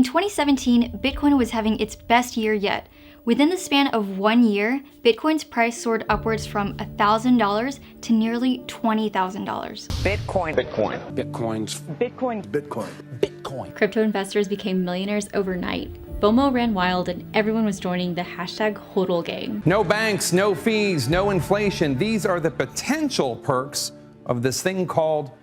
2017, Bitcoin was having its best year yet. Within the span of 1 year, Bitcoin's price soared upwards from $1,000 to nearly $20,000. Bitcoin. Crypto investors became millionaires overnight. FOMO ran wild and everyone was joining the hashtag HODL gang. No banks, no fees, no inflation. These are the potential perks of this thing called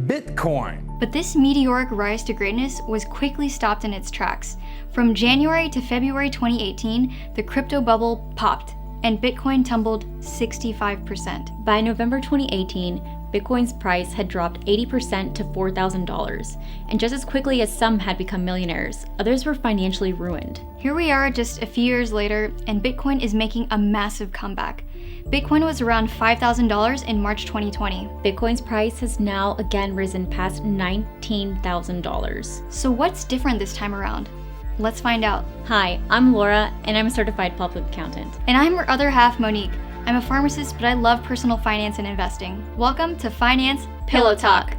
Bitcoin. But this meteoric rise to greatness was quickly stopped in its tracks. From January to February 2018, the crypto bubble popped, and Bitcoin tumbled 65%. By November 2018, Bitcoin's price had dropped 80% to $4,000, and just as quickly as some had become millionaires, others were financially ruined. Here we are just a few years later, and Bitcoin is making a massive comeback. Bitcoin was around $5,000 in March 2020. Bitcoin's price has now again risen past $19,000. So what's different this time around? Let's find out. Hi, I'm Laura, and I'm a certified public accountant. And I'm her other half, Monique. I'm a pharmacist, but I love personal finance and investing. Welcome to Finance Pillow Talk.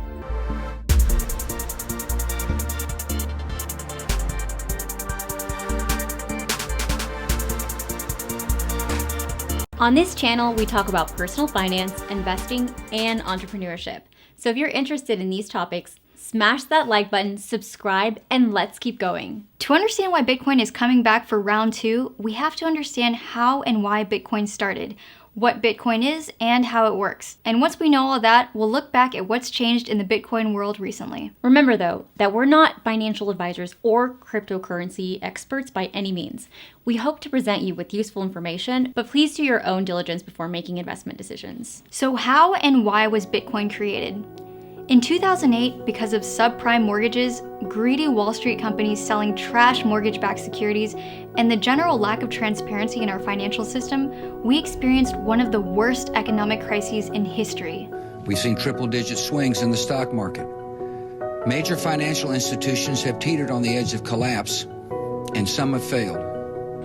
On this channel, we talk about personal finance, investing, and entrepreneurship. So if you're interested in these topics, smash that like button, subscribe, and let's keep going. To understand why Bitcoin is coming back for round 2, we have to understand how and why Bitcoin started, what Bitcoin is, and how it works. And once we know all that, we'll look back at what's changed in the Bitcoin world recently. Remember though, that we're not financial advisors or cryptocurrency experts by any means. We hope to present you with useful information, but please do your own diligence before making investment decisions. So how and why was Bitcoin created? In 2008, because of subprime mortgages, greedy Wall Street companies selling trash mortgage-backed securities, and the general lack of transparency in our financial system, we experienced one of the worst economic crises in history. We've seen triple-digit swings in the stock market. Major financial institutions have teetered on the edge of collapse, and some have failed.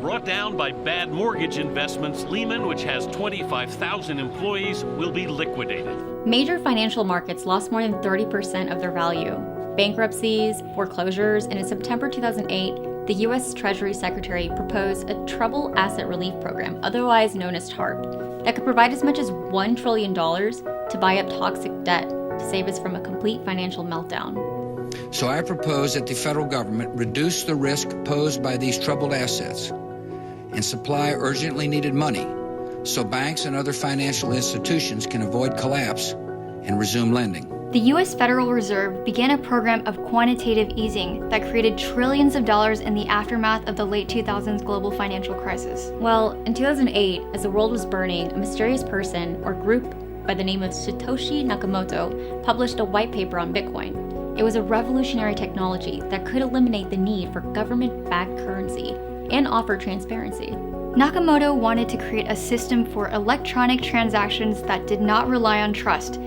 Brought down by bad mortgage investments, Lehman, which has 25,000 employees, will be liquidated. Major financial markets lost more than 30% of their value. Bankruptcies, foreclosures, and in September 2008, the U.S. Treasury Secretary proposed a Troubled Asset Relief Program, otherwise known as TARP, that could provide as much as $1 trillion to buy up toxic debt to save us from a complete financial meltdown. So I propose that the federal government reduce the risk posed by these troubled assets and supply urgently needed money so banks and other financial institutions can avoid collapse and resume lending. The U.S. Federal Reserve began a program of quantitative easing that created trillions of dollars in the aftermath of the late 2000s global financial crisis. Well, in 2008, as the world was burning, a mysterious person or group by the name of Satoshi Nakamoto published a white paper on Bitcoin. It was a revolutionary technology that could eliminate the need for government-backed currency and offer transparency. Nakamoto wanted to create a system for electronic transactions that did not rely on trust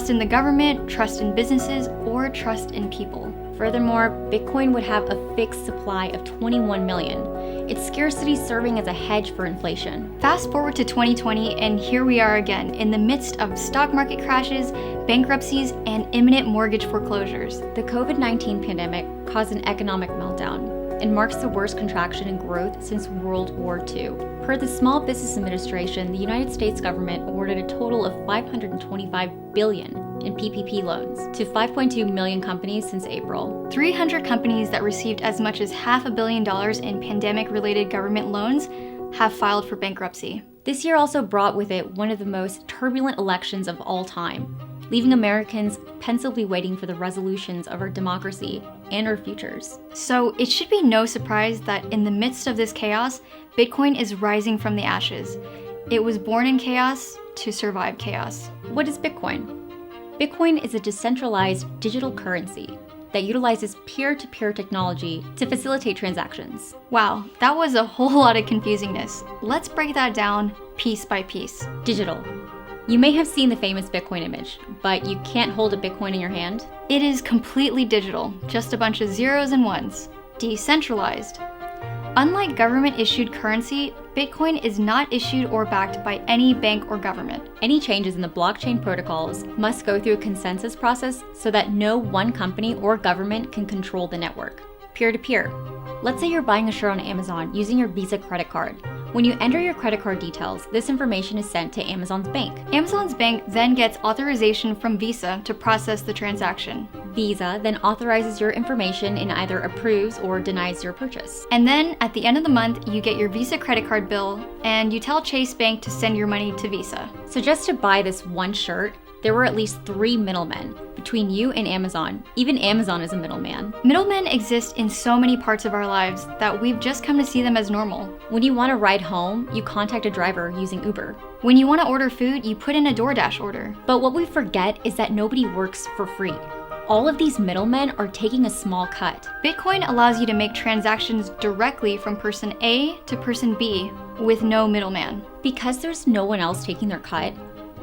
in the government, trust in businesses, or trust in people. Furthermore, Bitcoin would have a fixed supply of 21 million, its scarcity serving as a hedge for inflation. Fast forward to 2020, and here we are again, in the midst of stock market crashes, bankruptcies, and imminent mortgage foreclosures. The COVID-19 pandemic caused an economic meltdown and marks the worst contraction in growth since World War II. Per the Small Business Administration, the United States government awarded a total of $525 billion in PPP loans to 5.2 million companies since April. 300 companies that received as much as $500 million in pandemic-related government loans have filed for bankruptcy. This year also brought with it one of the most turbulent elections of all time, leaving Americans pensively waiting for the resolutions of our democracy and our futures. So it should be no surprise that in the midst of this chaos, Bitcoin is rising from the ashes. It was born in chaos to survive chaos. What is Bitcoin? Bitcoin is a decentralized digital currency that utilizes peer-to-peer technology to facilitate transactions. Wow, that was a whole lot of confusingness. Let's break that down piece by piece. Digital. You may have seen the famous Bitcoin image, but you can't hold a Bitcoin in your hand. It is completely digital, just a bunch of zeros and ones. Decentralized. Unlike government-issued currency, Bitcoin is not issued or backed by any bank or government. Any changes in the blockchain protocols must go through a consensus process so that no one company or government can control the network. Peer-to-peer. Let's say you're buying a shirt on Amazon using your Visa credit card. When you enter your credit card details, this information is sent to Amazon's bank. Amazon's bank then gets authorization from Visa to process the transaction. Visa then authorizes your information and either approves or denies your purchase. And then at the end of the month, you get your Visa credit card bill and you tell Chase Bank to send your money to Visa. So just to buy this one shirt, there were at least 3 middlemen between you and Amazon. Even Amazon is a middleman. Middlemen exist in so many parts of our lives that we've just come to see them as normal. When you want to ride home, you contact a driver using Uber. When you want to order food, you put in a DoorDash order. But what we forget is that nobody works for free. All of these middlemen are taking a small cut. Bitcoin allows you to make transactions directly from person A to person B with no middleman. Because there's no one else taking their cut,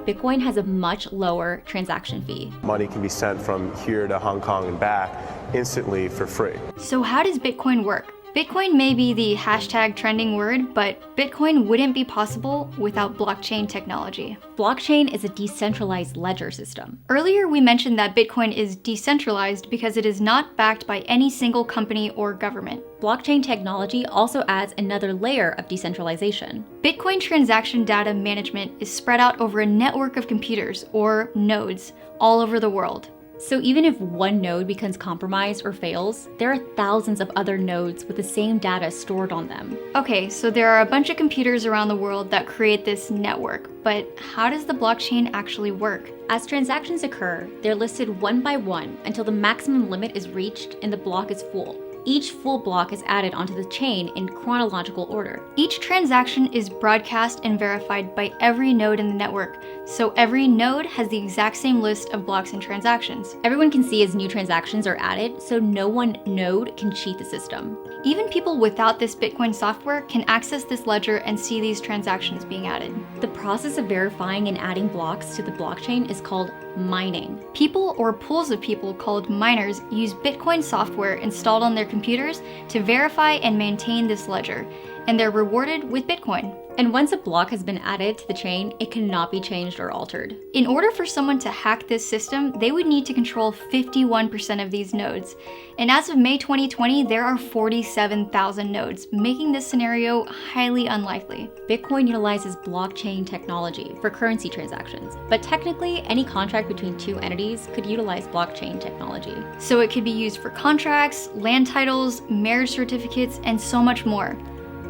Bitcoin has a much lower transaction fee. Money can be sent from here to Hong Kong and back instantly for free. So how does Bitcoin work? Bitcoin may be the hashtag trending word, but Bitcoin wouldn't be possible without blockchain technology. Blockchain is a decentralized ledger system. Earlier, we mentioned that Bitcoin is decentralized because it is not backed by any single company or government. Blockchain technology also adds another layer of decentralization. Bitcoin transaction data management is spread out over a network of computers, or nodes, all over the world. So even if one node becomes compromised or fails, there are thousands of other nodes with the same data stored on them. Okay, so there are a bunch of computers around the world that create this network, but how does the blockchain actually work? As transactions occur, they're listed one by one until the maximum limit is reached and the block is full. Each full block is added onto the chain in chronological order. Each transaction is broadcast and verified by every node in the network, so every node has the exact same list of blocks and transactions. Everyone can see as new transactions are added, so no one node can cheat the system. Even people without this Bitcoin software can access this ledger and see these transactions being added. The process of verifying and adding blocks to the blockchain is called mining. People or pools of people called miners use Bitcoin software installed on their computers to verify and maintain this ledger, and they're rewarded with Bitcoin. And once a block has been added to the chain, it cannot be changed or altered. In order for someone to hack this system, they would need to control 51% of these nodes. And as of May 2020, there are 47,000 nodes, making this scenario highly unlikely. Bitcoin utilizes blockchain technology for currency transactions, but technically any contract between two entities could utilize blockchain technology. So it could be used for contracts, land titles, marriage certificates, and so much more.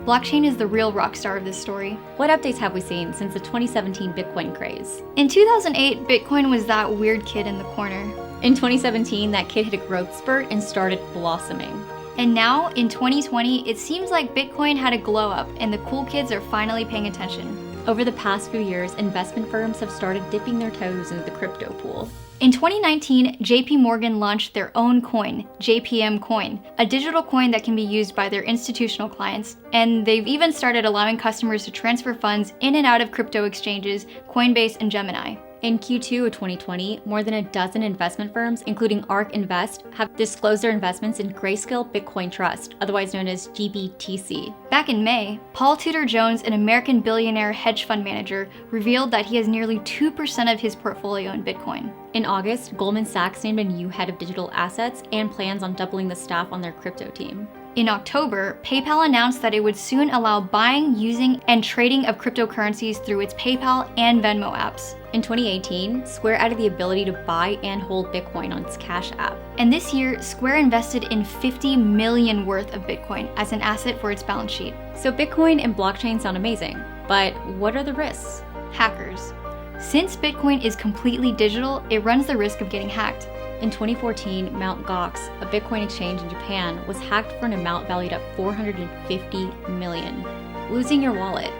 Blockchain is the real rock star of this story. What updates have we seen since the 2017 Bitcoin craze? In 2008, Bitcoin was that weird kid in the corner. In 2017, that kid hit a growth spurt and started blossoming. And now, in 2020, it seems like Bitcoin had a glow up and the cool kids are finally paying attention. Over the past few years, investment firms have started dipping their toes into the crypto pool. In 2019, JP Morgan launched their own coin, JPM Coin, a digital coin that can be used by their institutional clients, and they've even started allowing customers to transfer funds in and out of crypto exchanges, Coinbase and Gemini. In Q2 of 2020, more than a dozen investment firms, including ARK Invest, have disclosed their investments in Grayscale Bitcoin Trust, otherwise known as GBTC. Back in May, Paul Tudor Jones, an American billionaire hedge fund manager, revealed that he has nearly 2% of his portfolio in Bitcoin. In August, Goldman Sachs named a new head of digital assets and plans on doubling the staff on their crypto team. In October, PayPal announced that it would soon allow buying, using, and trading of cryptocurrencies through its PayPal and Venmo apps. In 2018, Square added the ability to buy and hold Bitcoin on its Cash app. And this year, Square invested in $50 million worth of Bitcoin as an asset for its balance sheet. So Bitcoin and blockchain sound amazing, but what are the risks? Hackers. Since Bitcoin is completely digital, it runs the risk of getting hacked. In 2014, Mt. Gox, a Bitcoin exchange in Japan, was hacked for an amount valued at $450 million, losing your wallet.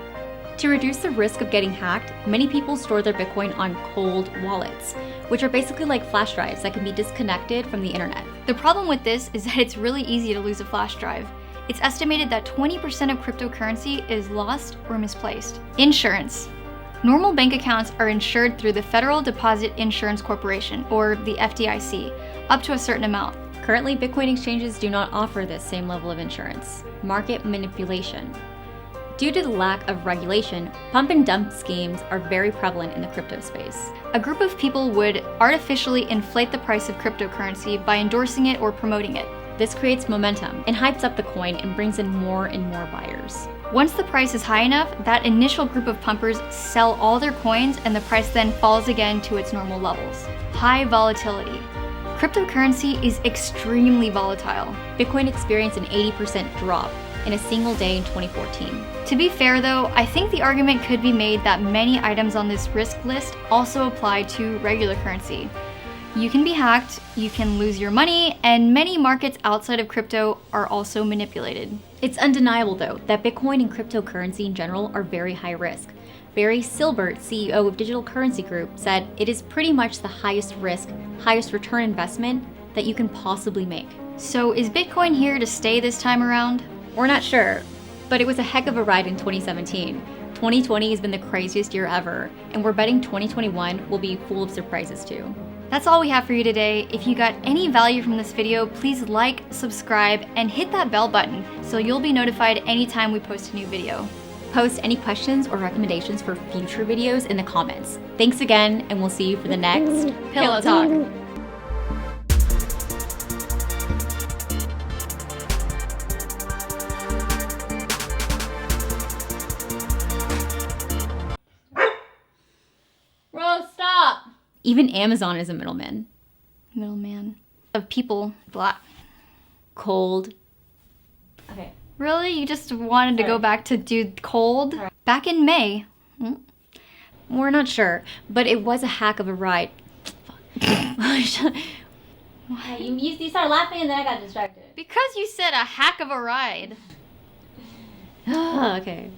To reduce the risk of getting hacked, many people store their Bitcoin on cold wallets, which are basically like flash drives that can be disconnected from the internet. The problem with this is that it's really easy to lose a flash drive. It's estimated that 20% of cryptocurrency is lost or misplaced. Insurance. Normal bank accounts are insured through the Federal Deposit Insurance Corporation, or the FDIC, up to a certain amount. Currently, Bitcoin exchanges do not offer this same level of insurance. Market manipulation. Due to the lack of regulation, pump and dump schemes are very prevalent in the crypto space. A group of people would artificially inflate the price of cryptocurrency by endorsing it or promoting it. This creates momentum and hypes up the coin and brings in more and more buyers. Once the price is high enough, that initial group of pumpers sell all their coins and the price then falls again to its normal levels. High volatility. Cryptocurrency is extremely volatile. Bitcoin experienced an 80% drop in a single day in 2014. To be fair though, I think the argument could be made that many items on this risk list also apply to regular currency. You can be hacked, you can lose your money, and many markets outside of crypto are also manipulated. It's undeniable though that Bitcoin and cryptocurrency in general are very high risk. Barry Silbert, CEO of Digital Currency Group, said it is pretty much the highest risk, highest return investment that you can possibly make. So is Bitcoin here to stay this time around? We're not sure, but it was a heck of a ride in 2017. 2020 has been the craziest year ever, and we're betting 2021 will be full of surprises too. That's all we have for you today. If you got any value from this video, please like, subscribe, and hit that bell button so you'll be notified anytime we post a new video. Post any questions or recommendations for future videos in the comments. Thanks again, and we'll see you for the next Pillow Talk. Bro, stop! Even Amazon is a middleman. Middleman. Of people. Blah. Cold. Okay. Really? You just wanted to go back to do cold? Back in May. We're not sure, but it was a hack of a ride. You started laughing and then I got distracted. Because you said a hack of a ride. Okay.